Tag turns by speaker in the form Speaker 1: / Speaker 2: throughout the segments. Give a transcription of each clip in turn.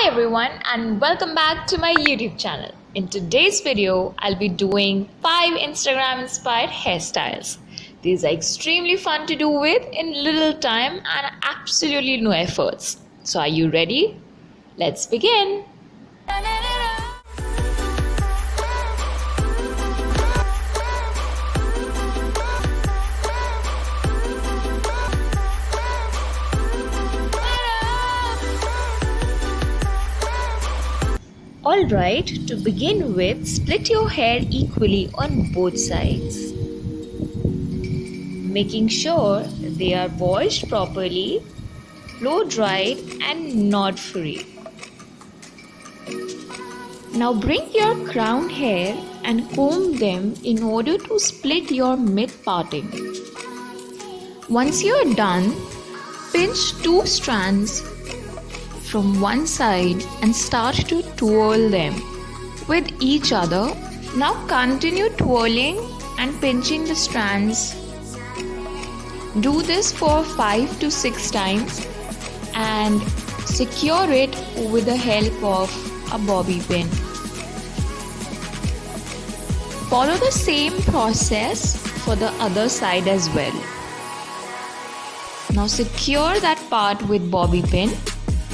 Speaker 1: Hi everyone and welcome back to my YouTube channel. In today's video, I'll be doing 5 Instagram inspired hairstyles. These are extremely fun to do with in little time and absolutely no efforts. So are you ready? Let's begin. Alright, to begin with, split your hair equally on both sides, making sure they are washed properly, blow dried and knot free. Now bring your crown hair and comb them in order to split your mid parting. Once you are done, pinch 2 strands from one side and start to twirl them with each other. Now continue twirling and pinching the strands. Do this for 5 to 6 times and secure it with the help of a bobby pin. Follow the same process for the other side as well. Now secure that part with bobby pin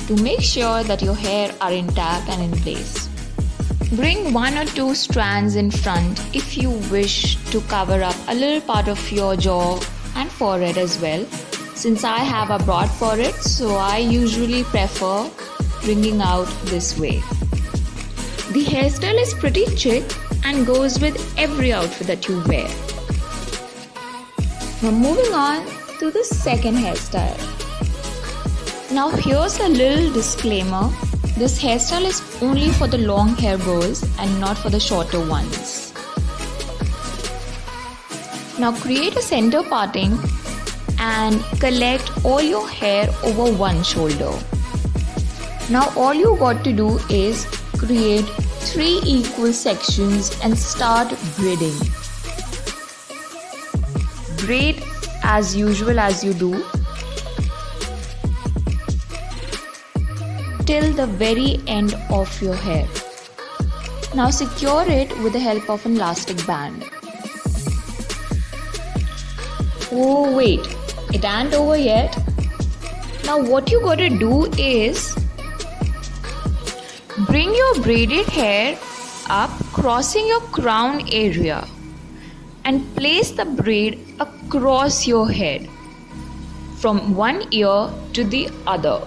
Speaker 1: to make sure that your hair are intact and in place. Bring 1 or 2 strands in front if you wish to cover up a little part of your jaw and forehead as well. Since I have a broad forehead, so I usually prefer bringing out this way. The hairstyle is pretty chic and goes with every outfit that you wear. Now moving on to the second hairstyle. Now here's a little disclaimer. This hairstyle is only for the long hair girls and not for the shorter ones. Now create a center parting and collect all your hair over one shoulder. Now all you got to do is create 3 equal sections and start braiding. Braid as usual as you do till the very end of your hair. Now secure it with the help of an elastic band. Oh wait, it ain't over yet. Now what you gotta do is bring your braided hair up, crossing your crown area, and place the braid across your head from one ear to the other,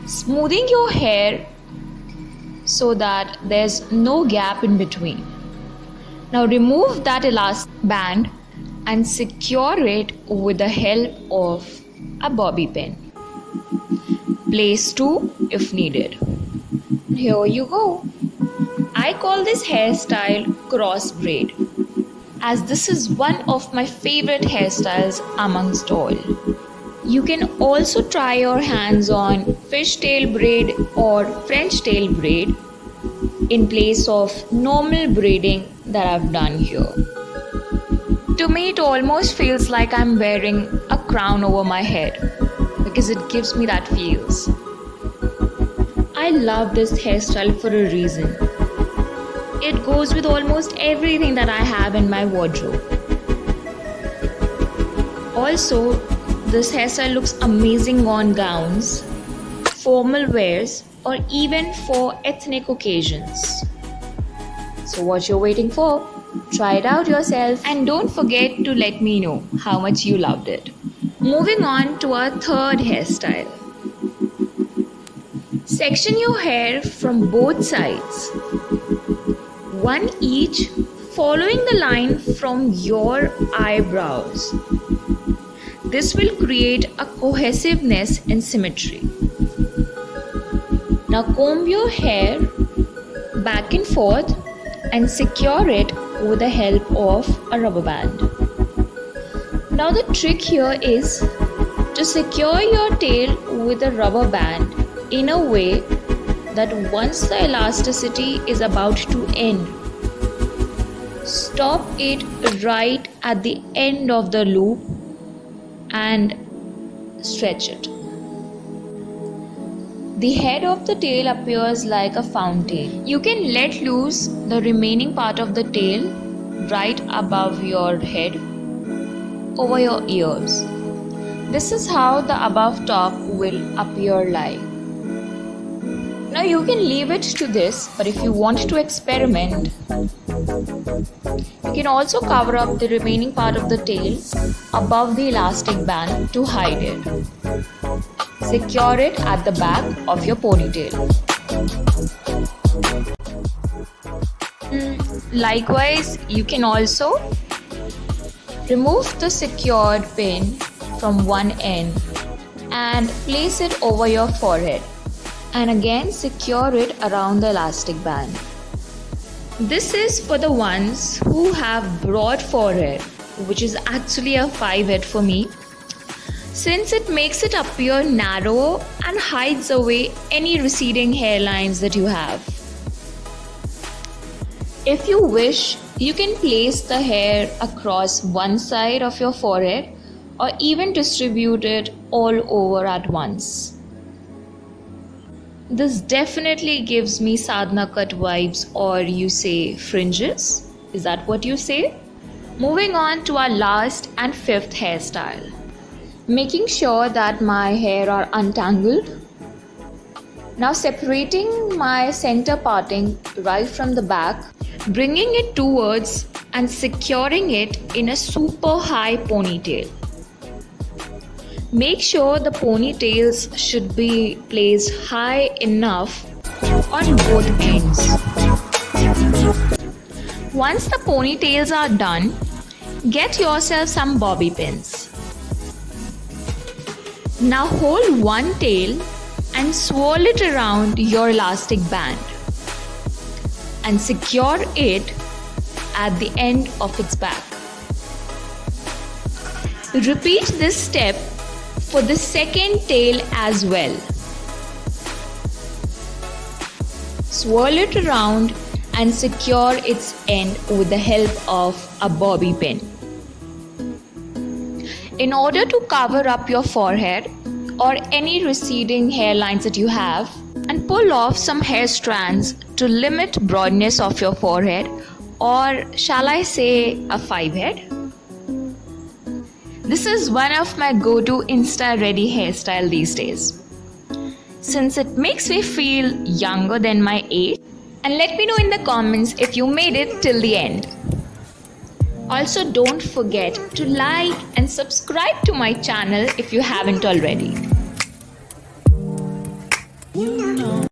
Speaker 1: smoothing your hair so that there's no gap in between. Now remove that elastic band and secure it with the help of a bobby pin. Place 2 if needed. Here you go. I call this hairstyle cross braid, as this is one of my favorite hairstyles amongst all. You can also try your hands on fishtail braid or French tail braid in place of normal braiding that I've done here. To me, it almost feels like I'm wearing a crown over my head because it gives me that feels. I love this hairstyle for a reason. It goes with almost everything that I have in my wardrobe. Also, this hairstyle looks amazing on gowns, formal wears, or even for ethnic occasions. So what you're waiting for? Try it out yourself and don't forget to let me know how much you loved it. Moving on to our third hairstyle. Section your hair from both sides, one each, following the line from your eyebrows. This will create a cohesiveness and symmetry. Now comb your hair back and forth and secure it with the help of a rubber band. Now the trick here is to secure your tail with a rubber band in a way that once the elasticity is about to end, stop it right at the end of the loop and stretch it. the head of the tail appears like a fountain. You can let loose the remaining part of the tail right above your head over your ears. This is how the above top will appear like. Now you can leave it to this, but if you want to experiment, you can also cover up the remaining part of the tail above the elastic band to hide it. Secure it at the back of your ponytail. Likewise, you can also remove the secured pin from one end and place it over your forehead, and again secure it around the elastic band. This is for the ones who have broad forehead, which is actually a 5-head for me, since it makes it appear narrow and hides away any receding hairlines that you have. If you wish, you can place the hair across one side of your forehead or even distribute it all over at once. This definitely gives me sadhana cut vibes, or you say fringes. Is that what you say? Moving on to our last and 5th hairstyle. Making sure that my hair are untangled. Now separating my center parting right from the back, bringing it towards and securing it in a super high ponytail. Make sure the ponytails should be placed high enough on both ends. Once the ponytails are done, get yourself some bobby pins. Now hold one tail and swirl it around your elastic band and secure it at the end of its back. Repeat this step for the second tail as well. Swirl it around and secure its end with the help of a bobby pin. In order to cover up your forehead or any receding hairlines that you have, and pull off some hair strands to limit broadness of your forehead, or shall I say a 5-head? This is one of my go-to Insta ready hairstyle these days, since it makes me feel younger than my age. And let me know in the comments if you made it till the end. Also, don't forget to like and subscribe to my channel if you haven't already.